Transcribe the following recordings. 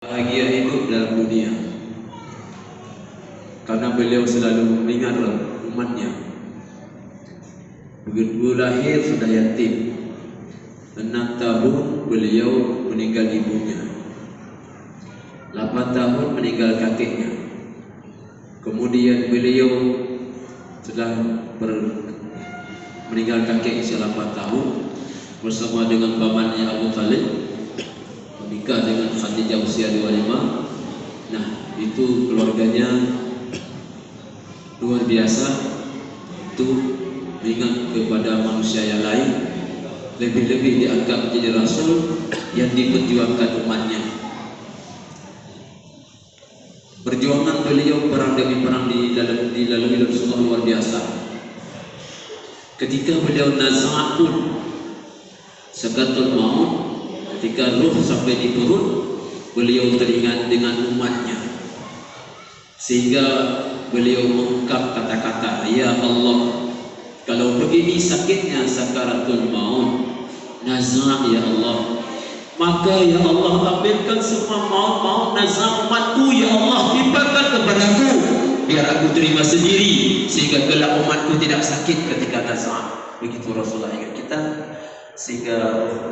Bahagia hidup dalam dunia karena beliau selalu mengingat umatnya. Begitu lahir sudah yatim, 6 tahun beliau meninggal ibunya, 8 tahun meninggal kakeknya. Kemudian beliau sudah meninggal kakek usia 8 tahun bersama dengan pamannya Abu Talib, menikah dengan Khadijah usia 25. Nah, itu keluarganya luar biasa untuk mengingat kepada manusia yang lain, lebih-lebih dianggap menjadi rasul yang diperjuangkan umatnya. Perjuangan beliau perang demi perang dilalui Rasulullah luar biasa. Ketika beliau nazak pun sakatul maut, ketika ruh sampai di perut, beliau teringat dengan umatnya, sehingga beliau mengungkap kata-kata, "Ya Allah, kalau begini sakitnya sakaratul maut, nazak ya Allah, maka ya Allah ambilkan semua maut nazak umatku ya Allah, timpakan kepadaku, biar aku terima sendiri, sehingga kelak umatku tidak sakit ketika nazak." Begitu Rasulullah ingat kita, sehingga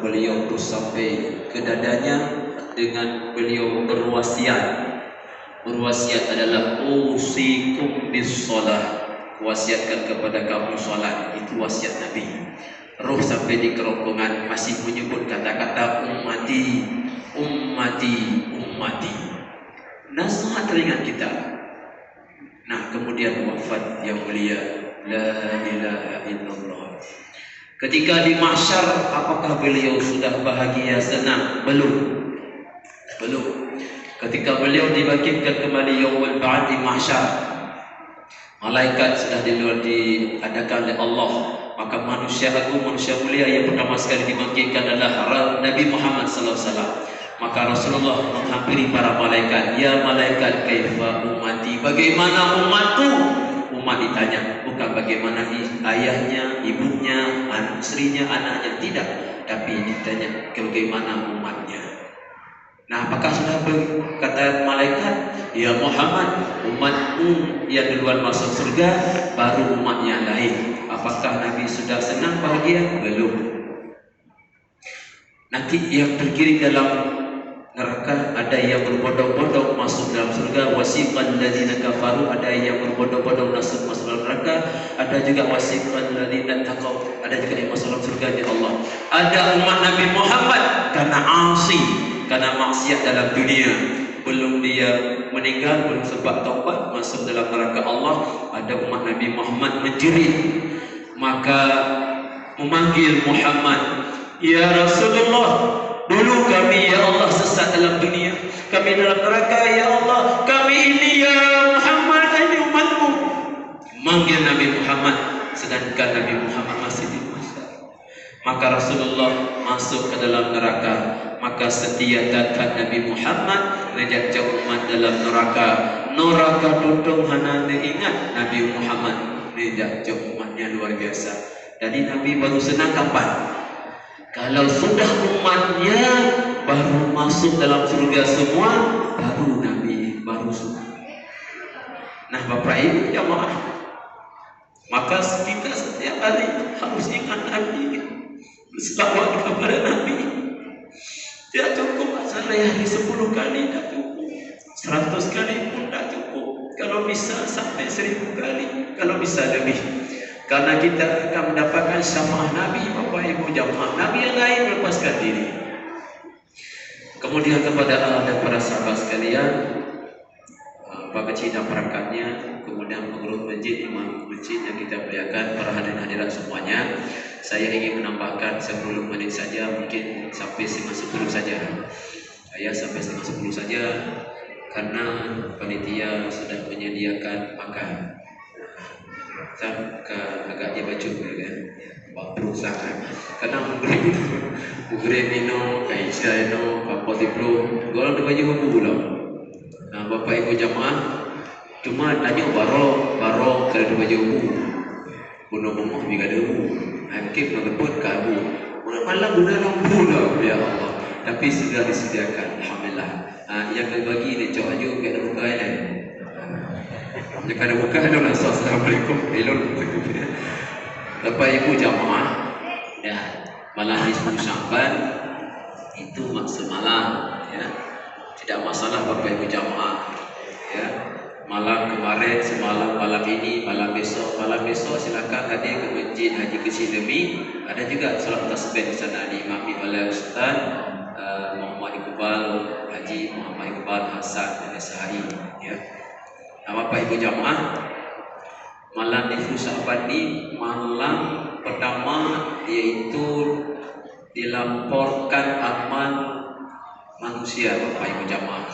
beliau terus sampai ke dadanya dengan beliau berwasiat. Berwasiat adalah usikum bis shalah, wasiatkan kepada kamu salat. Itu wasiat Nabi. Roh sampai di kerongkongan masih menyebut kata-kata ummati, ummati, ummati. Nasihat teringat kita. Nah, kemudian wafat yang mulia, la ilaha illallah. Ketika di mahsyar, apakah beliau sudah bahagia, senang? Belum. Ketika beliau dibangkitkan kembali yaumul ba'd di mahsyar, malaikat sudah diadakan oleh Allah. Maka manusia agung, manusia mulia yang pertama sekali dibangkitkan adalah Nabi Muhammad SAW. Maka Rasulullah menghampiri para malaikat, "Ya malaikat, kaifa ummati?" Bagaimana umatku? Umat ditanya, bukan bagaimana ayahnya, ibunya, istrinya, anaknya, tidak, tapi ditanya bagaimana umatnya. Nah, apakah sudah kata malaikat, "Ya Muhammad, umatmu yang duluan masuk surga, baru umat yang lain." Apakah Nabi sudah senang bahagia? Belum. Nanti yang terkirim dalam neraka ada yang berbondong-bondong masuk dalam surga, wasiqal ladzina kafaru, ada yang berbondong-bondong masuk dalam neraka, ada juga wasiqal ladzina taqaw, ada juga yang masuk dalam surga di Allah. Ada umat Nabi Muhammad karena asi, karena maksiat dalam dunia, belum dia meninggal, belum sempat taubat, masuk dalam neraka Allah. Ada umat Nabi Muhammad menjerit, maka memanggil Muhammad, "Ya Rasulullah, dulu kami ya Allah sesat dalam dunia, kami dalam neraka ya Allah, kami ini ya Muhammad, ini umatmu." Manggil Nabi Muhammad, sedangkan Nabi Muhammad masih di mahsyar. Maka Rasulullah masuk ke dalam neraka. Maka setiap datang Nabi Muhammad ngajak jauh umat dalam neraka. Neraka tutung hana ingat Nabi Muhammad ngajak jauh umatnya luar biasa. Jadi Nabi baru senang kapan? Kalau sudah umatnya baru masuk dalam surga semua, baru Nabi baru senang. Nah, Bapak Ibu jamaah, maka kita setiap hari harus ingat Nabi, berselawat kepada Nabi. Tidak cukup sehari 10 kali, tidak cukup 100 kali pun tidak cukup. Kalau bisa sampai 1000 kali, kalau bisa lebih. Karena kita akan mendapatkan syafaat Nabi, Bapak Ibu jamaah. Nabi yang lain melepaskan diri. Kemudian kepada Allah dan para sahabat sekalian, Pak Kecil dan perangkatnya, kemudian pengurus masjid, imam masjid yang kita muliakan, para hadirin hadirat semuanya, saya ingin menambahkan 10 menit saja, mungkin sampai 10 saja. Saya sampai 10 saja, karena panitia sudah menyediakan makan. Agak dia baju kan, bau sangat. Karena mugre mino, kaisa no, apa tiplo, golong de baju hubu pula. Nah, Bapak Ibu jamaah, cuma tanya baro kalau de baju hubu. Bunuh bumuh juga debu. Hakim nak buat kabu. Malam guna lampu lah ya Allah. Tapi sudah disediakan, alhamdulillah. Yang berbagi ni cok aja kat ada buka ni. Jika ada buka ada lah. Assalamualaikum. Elok. Bapak Ibu jamaah, ya, malam nisfu Sya'ban itu maksud malam, ya. Tidak masalah Bapak Ibu jamaah, ya. Malam kemarin, semalam, malam ini, malam besok silakan hadir ke Masjid Haji Kesilemi. Ada juga solat tasbih di sana diimami oleh Ustaz Muhammad Iqbal Haji Muhammad Iqbal Hasan SHI, ya. Bapak Ibu jamaah, malam nisfu Sya'ban ini malam pertama, yaitu dilaporkan amal manusia Bapak Ibu jamaah.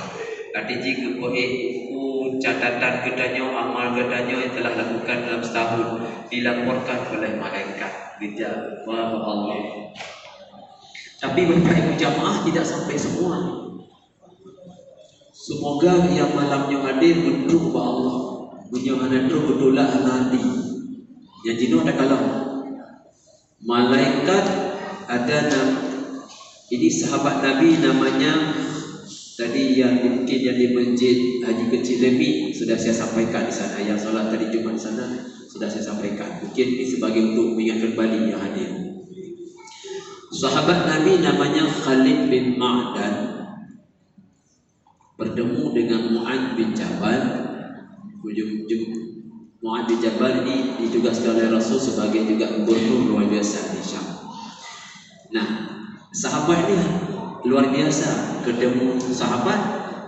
Tadi jika buku catatan kedanyo, amal kedanyo yang telah lakukan dalam setahun dilaporkan oleh malaikat dijawab Allah. Tapi Bapak Ibu jamaah tidak sampai semua. Semoga yang malamnya hadir bentuk Allah. Punya anadro betulah anadi. Yang jino ada kalam. Malaikat ada ini sahabat Nabi namanya tadi yang mungkin yang di Masjid Haji Kesilemi sudah saya sampaikan di sana. Yang solat tadi Jumat di sana sudah saya sampaikan. Mungkin ini sebagai untuk mengingatkan kembali yang hadir. Sahabat Nabi namanya Khalid bin Ma'dan bertemu dengan Mu'adz bin Jabal. Mu'adz bin Jabal ini ditugaskan oleh Rasul sebagai juga gubernur luar biasa di Syam. Nah, sahabat ini luar biasa, ketemu sahabat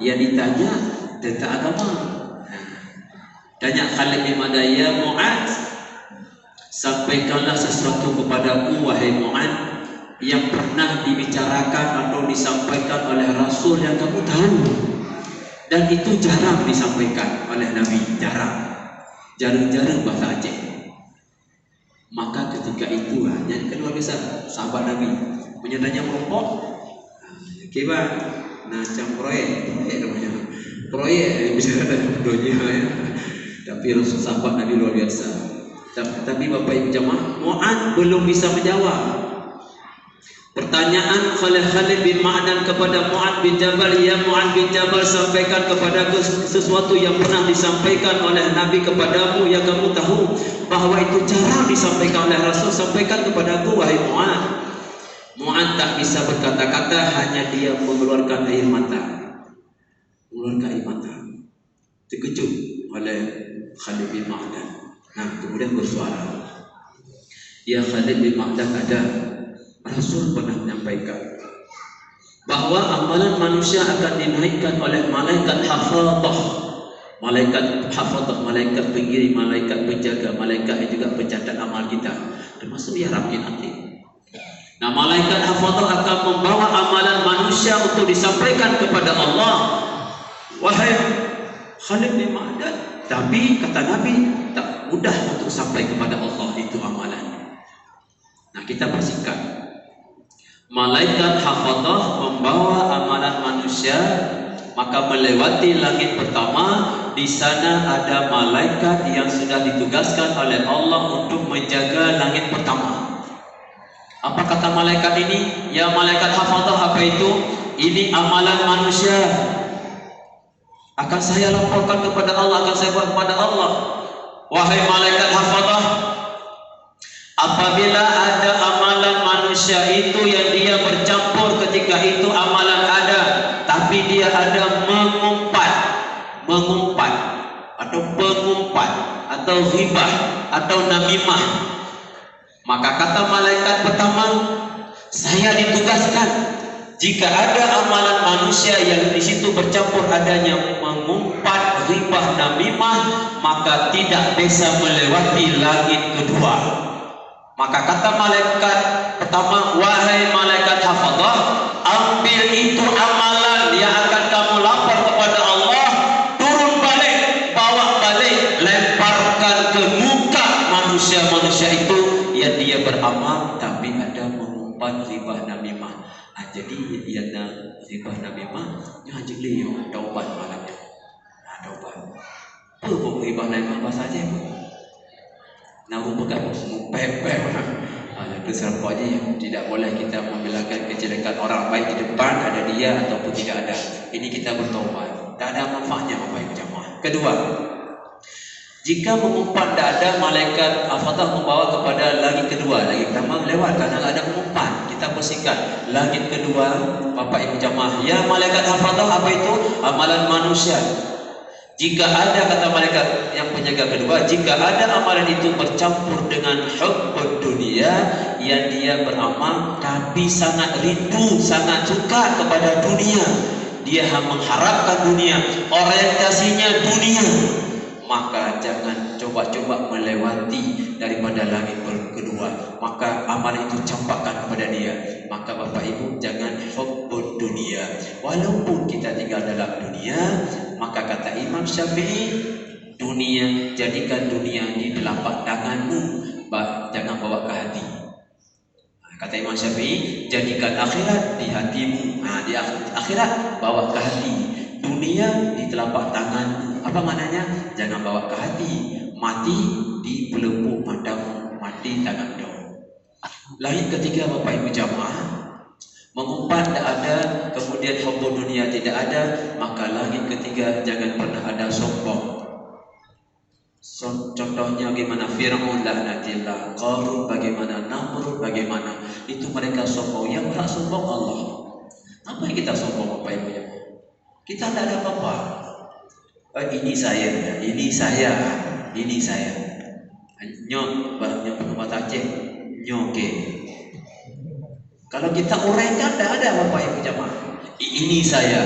yang ditanya tentang agama. Tanya Khalid bin Ma'dan, ya Mu'adz, sampaikanlah sesuatu kepadaku wahai Mu'adz yang pernah dibicarakan atau disampaikan oleh Rasul yang kamu tahu, dan itu jarang disampaikan oleh Nabi, jarang bahasa Aceh. Maka ketika itu yang kedua biasa sahabat Nabi menyadanya merokok, kiba, macam proyek bisa ada dunia, ya. Tapi Rasul sahabat Nabi luar biasa. Tapi Bapak Ibu jamaah, Mu'adz belum bisa menjawab. Pertanyaan Khalid bin Ma'dan kepada Mu'adz bin Jabal, ya Mu'adz bin Jabal, sampaikan kepadaku sesuatu yang pernah disampaikan oleh Nabi kepadamu yang kamu tahu bahwa itu jarang disampaikan oleh Rasul, sampaikan kepadaku wahai Mu'adz. Mu'adz tak bisa berkata-kata, hanya dia mengeluarkan air mata. Terkejut oleh Khalid bin Ma'dan. Nah, kemudian bersuara, ya Khalid bin Ma'dan, ada Rasul pernah menyampaikan bahwa amalan manusia akan dinaikkan oleh malaikat hafadhah. Malaikat pengiring, malaikat penjaga, malaikat yang juga pencatat amal kita, termasuk ya Rabbul Atim. Nah, malaikat hafadhah akan membawa amalan manusia untuk disampaikan kepada Allah. Wahai Khalid bin Ma'dan, tapi kata Nabi tak mudah untuk sampai kepada Allah itu amalan. Nah, kita pastikan malaikat hafadhah membawa amalan manusia, maka melewati langit pertama. Di sana ada malaikat yang sudah ditugaskan oleh Allah untuk menjaga langit pertama. Apa kata malaikat ini? Ya malaikat hafadhah, apa itu? Ini amalan manusia, akan saya laporkan kepada Allah, akan saya buat kepada Allah. Wahai malaikat hafadhah, apabila ada amalan manusia itu yang dia bercampur ketika itu amalan ada, tapi dia ada mengumpat atau pengumpat atau ghibah atau namimah, maka kata malaikat pertama, saya ditugaskan jika ada amalan manusia yang di situ bercampur adanya mengumpat, ghibah, namimah, maka tidak bisa melewati langit kedua. Maka kata malaikat pertama, wahai malaikat hafadhah, ambil itu amalan yang akan kamu lapor kepada Allah, turun balik, bawa balik, lemparkan ke muka manusia-manusia itu yang dia beramal tapi ada mengumpat, ghibah, namimah. Jadi dia ada ghibah, namimah, yang jeli taubat malamnya. Taubat. Apa ghibah, namimah bahasa Aceh? Nah, bukan pepek. Itu serumpanya tidak boleh kita membelakan kejelekan orang baik di depan, ada dia ataupun tidak ada. Ini kita bertobat. Tak ada manfaatnya Bapak Ibu jamaah. Kedua, jika mengumpat tidak ada, malaikat Al-Fatah membawa kepada langit kedua. Langit pertama lewat karena ada mengumpat. Kita bersihkan langit kedua Bapak Ibu jamaah. Ya malaikat Al-Fatah, apa itu? Amalan manusia. Jika ada, kata malaikat yang penjaga kedua, jika ada amalan itu bercampur dengan hubbud dunia, yang dia beramal tapi sangat rindu, sangat suka kepada dunia, dia mengharapkan dunia, orientasinya dunia, maka jangan coba-coba melewati daripada langit kedua, maka amalan itu campakkan kepada dia. Maka Bapak Ibu jangan hubbud dunia. Walaupun kita tinggal dalam dunia, maka kata Imam Syafi'i, dunia, jadikan dunia di telapak tanganmu, jangan bawa ke hati. Kata Imam Syafi'i, jadikan akhirat di hatimu. Di akhirat bawa ke hati, dunia di telapak tanganmu. Apa maknanya? Jangan bawa ke hati. Mati di pelupuk matamu, mati tangan doa. Langit ketiga Bapak Ibu jamaah, mengumpat tidak ada, kemudian hubbud dunia tidak ada, maka langit ketiga jangan pernah ada sombong. Contohnya bagaimana Fir'aun laknatillah, Qarun bagaimana, Namrud bagaimana, itu mereka sombong. Yang berhak sombong Allah. Apa yang kita sombong Bapak Ibu jamaah? Kita tidak ada apa-apa. Ini saya, ini saya, ini saya. Nyok, banyak pengumat Aceh, nyoke. Kalau kita uraikan, tidak ada Bapak Ibu jamaah. Ini saya.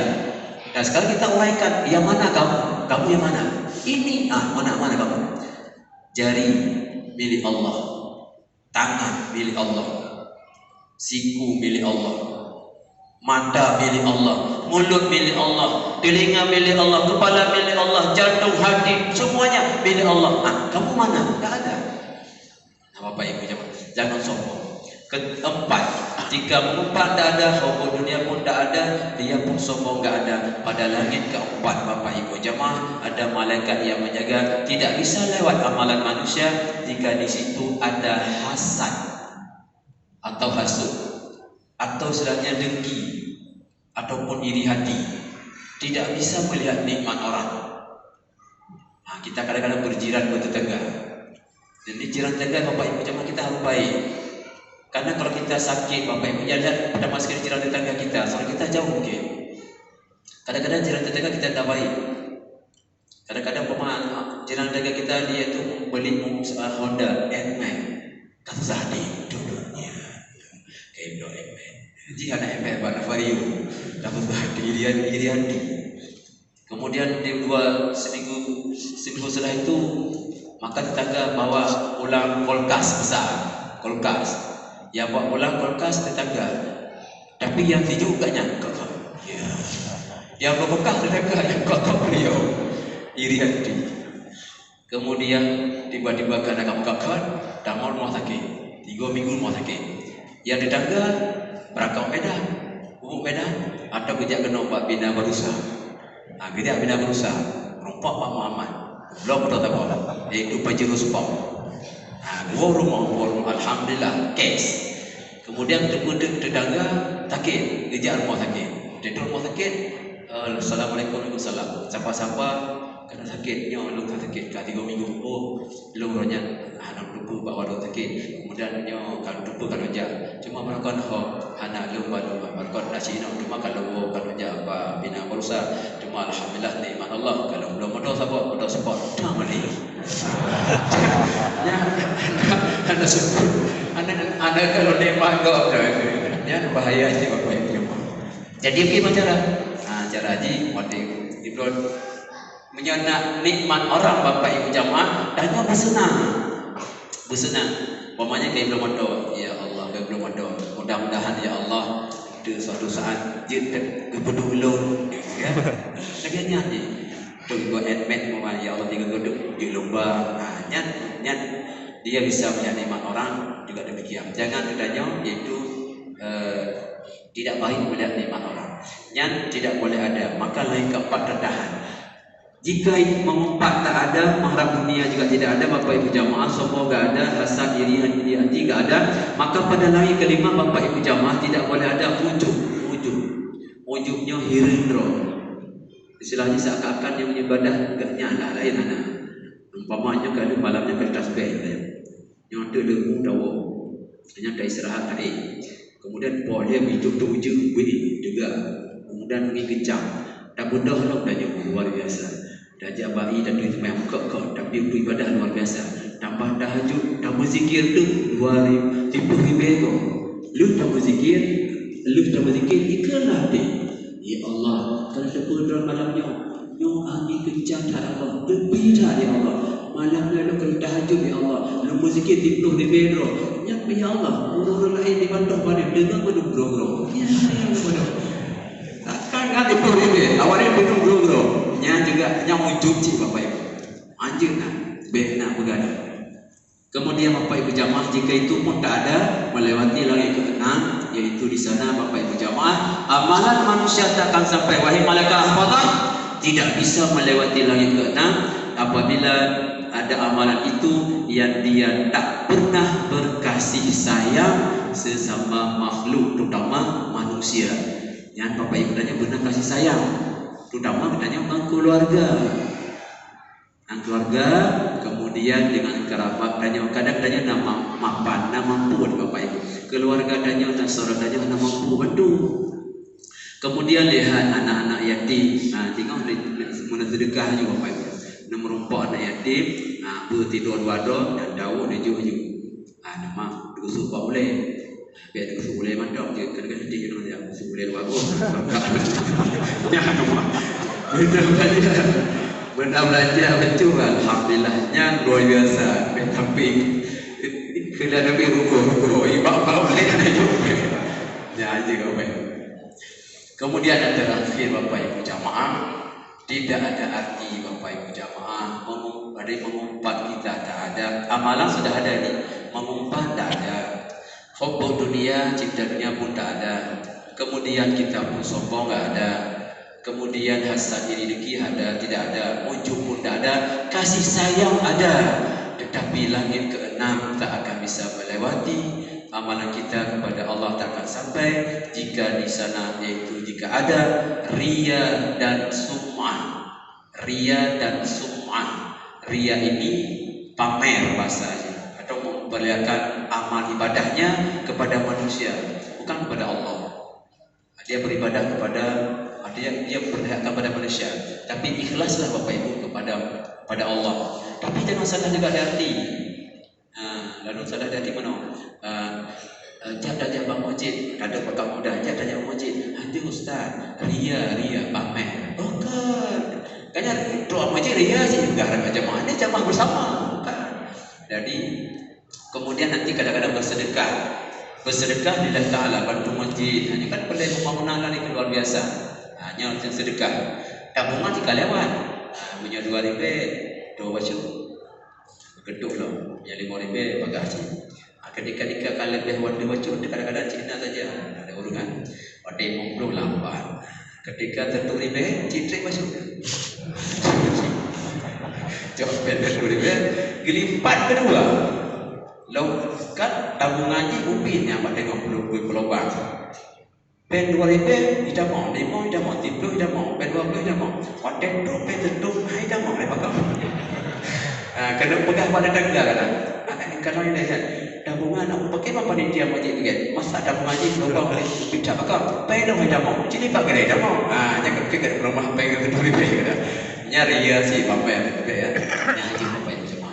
Nah sekarang kita uraikan, yang mana kamu? Kamu yang mana? Ini, mana kamu? Jari milik Allah, tangan milik Allah, siku milik Allah, mata milik Allah, mulut milik Allah, telinga milik Allah, kepala milik Allah, jantung, hati, semuanya milik Allah. Kamu mana? Tak ada. Bapak Ibu jangan sombong. Keempat, jika mengumpat tak ada, hubbud dunia pun tak ada, dia pun sombong tak ada. Pada langit keempat Bapak Ibu jamaah, ada malaikat yang menjaga, tidak bisa lewat amalan manusia jika di situ ada hasad atau hasud, atau istilahnya dengki ataupun iri hati. Tidak bisa melihat nikmat orang. Kita kadang-kadang berjiran bertetangga. Jadi jiran tetangga Bapak Ibu jamaah kita harus baik. Karena kalau kita sakit Bapak Ibu jangan pada masker jiran tetangga kita, soalnya kita jauh mungkin. Kadang-kadang jiran tetangga kita tak baik. Kadang-kadang jiran tetangga kita dia itu beli Honda N-Max. Kata Zahdi duduknya kayak dua N-Max. Jadi anak N-Max pada Vario. Kata Zahdi iri hati. Kemudian di seminggu setelah itu, maka tetangga bawa pulang kulkas besar, kulkas. Yang bawa pulang kulkas tetangga, tapi yang tidur gak nyangka. Yang bawa kulkas tetangga, yang kakak beliau iri hati. Kemudian tiba-tiba karena kamu kakak, damar rumah sakit, 3 minggu rumah sakit. Yang tetangga berangkat Medan, hubung Medan, atau kejak kena buat bina berusaha. Kejak bina berusaha, rompak Pak Muhammad, belum betul tak apa, itu penjurus pom. Dua rumah, alhamdulillah, kes. Kemudian tetangga sakit, kejak rumah sakit. Dia rumah sakit, assalamualaikum warahmatullahi wabarakatuh. Siapa-siapa kena sakit, lu sakit, 3 minggu. Lu ronya, anak lupa bawa lu sakit. Kemudian kalau lupa kalau jak, cuma melakukan anak lu baru melakukan nasi nak. Cuma kalau jak apa bina berusaha, cuma alhamdulillah nikmat Allah. Kalau belum ada siapa, ada support, dah mali. Anak support, anak kalau nikmat kau ada, bahaya sih Bapak Ibu. Jadi bagaimana cara? Cara haji, waktu itu menyenang nikmat orang Bapak Ibu jamaah, dan bersenang. Umpamanya kayak belum ada, ya Allah, kayak belum ada. Mudah-mudahan ya Allah, di suatu saat dia kebedu ulun, ya. Lagi ni, tunggu admit ya Allah tinggal duduk di lomba, nyat, dia bisa melihat nikmat orang juga demikian. Jangan ditanya, yaitu tidak baik melihat nikmat orang. Yang tidak boleh ada, maka lain keempat rendahan. Jika mengumpat tak ada, mengharap dunia juga tidak ada, Bapak Ibu jamaah, sombong tak ada, hasad iri hati tak ada, maka pada langit kelima Bapak Ibu jamaah tidak boleh ada ujungnya hirindra. Istilahnya seakan-akan yang beribadah enggak nyala lain anak. Umpamanya kalau malamnya ke tasbih yang ada lemu dawa, hanya ada istirahat tadi. Kemudian boleh hidup tujuh beri juga, kemudian pergi kencang. Tak mudah lah dah luar biasa. Dah jabai dan duit memang kok tapi beribadah luar biasa. Tambah tahajud, tambah zikir tu luar tipu ribego. Lu tambah zikir, ikhlas deh. Ya Allah, kalau sepuluh malamnya, nyo angin kencang tak Allah, lebih dah ya Allah. Malamnya lu kalau tahajud ya Allah, lu zikir tipu ribego. Ya Allah, orang lain di bandar pada dengar pada bro. Ya Allah. Kan tipu ribego, awalnya penuh bro. Nya juga yang wujud cik Bapak Ibu. Anjing nak, behna begadang. Kemudian Bapak Ibu jamaah, jika itu pun tak ada, melewati langit keenam, yaitu di sana Bapak Ibu jamaah, amalan manusia tak akan sampai. Wahai malaikat hafazah, tidak bisa melewati langit keenam apabila ada amalan itu yang dia tak pernah berkasih sayang sesama makhluk, terutama manusia. Yang Bapak Ibu tanya benar kasih sayang, terutama katanya keluarga, kemudian dengan kerabat tanya kadang-kadang nama mapan, nama mampu Bapak Ibu, keluarga tanya dan saudara tanya nama mampu bantu. Kemudian lihat anak-anak yatim, tengok mana sedekah juga Bapak Ibu, merumpak anak yatim, bertidur wado dan daun dan juga nama dusuk boleh. Biar dia boleh mantap je, kadang-kadang dia kena dia boleh bagus. Ya nama. Benda belajar betul alhamdulillahnya luar biasa. Tapi kena ada ruko ibak boleh ada juga. Ya aja kau baik. Kemudian yang terakhir Bapak Ibu jamaah, tidak ada arti Bapak Ibu jamaah mengumpat kita tak ada. Amalan sudah ada ni, mengumpat tak ada. Hubbu dunia, cinta dunia pun tak ada. Kemudian kita pun sombong tak ada. Kemudian hasad iri dengki ada, tidak ada. Ujub pun tak ada. Kasih sayang ada, tetapi langit keenam tak akan bisa melewati. Amalan kita kepada Allah tak akan sampai jika di sana, yaitu jika ada riya dan sum'ah. Riya dan sum'ah. Riya ini pamer bahasanya, atau memperlihatkan amal ibadahnya kepada manusia, bukan kepada Allah. Dia beribadah kepada dia berpihak kepada manusia, tapi ikhlaslah Bapak Ibu kepada Allah. Tapi jangan salah juga hati. Lalu salah hati mana? Jab bang masjid, ada pakar muda, jab bang masjid. Hati ustaz, ria pamer. Bukan. Kayaknya doa masjid ria sih, enggak ada jamaah. Ini jamaah bersama, bukan. Jadi kemudian nanti kadang-kadang bersedekah lillahi ta'ala, bantu masjid. Hanya kan perlu pembangunan lagi luar biasa. Hanya sedekah. Tabungan jika lewat, punya 2 dua baca. Geduk lah, yang 5 pakai haji. Ketika kalau lebih wanda baca, kadang-kadang Cina saja ada urungan. Pada 58. Ketika tentu ribe, citrik masuk. Jawab benar ribe, gelipat kedua. Lalu kan tabungan ini upinnya pada 50 peluang. Pen 2 tidak mau, 5 tidak mau, 10 tidak mau, pen 20 tidak mau. Hotel tu pen tentu tidak mau lepas kau. Kena pegang pada tangga kan? Kalau ini kan tabungan aku pakai apa panitia masjid tu kan? Masa tabungan ini peluang boleh pindah pakai. Pen tidak mau, sini pakai tidak mau. Jangan fikir rumah pen itu kan? Nyari ya si bapak ya. Nyari bapak itu semua.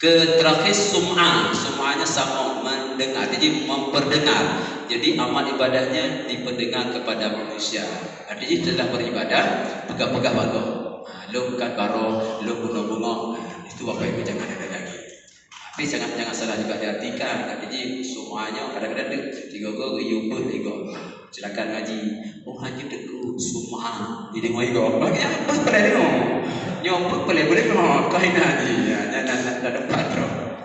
Terakhir sum'ahnya sama mendengar, jadi memperdengar. Jadi amal ibadahnya diperdengar kepada manusia. Artinya telah beribadah, pegang-pegang bagus. Lu kan baru, lu bunga-bunga, itu Bapak Ibu jangan ada lagi. Tapi jangan salah juga diartikan. Artinya sum'ahnya kadang-kadang tiga-tiga yubun ego. Silakan ngaji. Oh haji teguh sum'ah. Jadi mau ego. Bagi apa pada dia? Nyopuk boleh no. Kau ini haji. Ya, ada patron.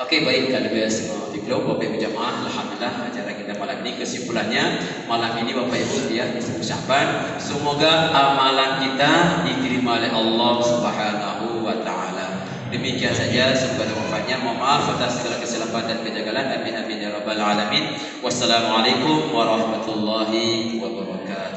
Okey baik kalau biasa. Fiqlo, Bapak Ibu jamaah, alhamdulillah acara kita malam ini kesimpulannya malam ini Bapak Ibu ya ucapan semoga amalan kita diterima oleh Allah Subhanahu wa taala. Demikian saja semoga manfaatnya. Mohon maaf atas segala kesilapan dan kejagalan. Amin amin ya rabbal alamin. Wassalamualaikum warahmatullahi wabarakatuh.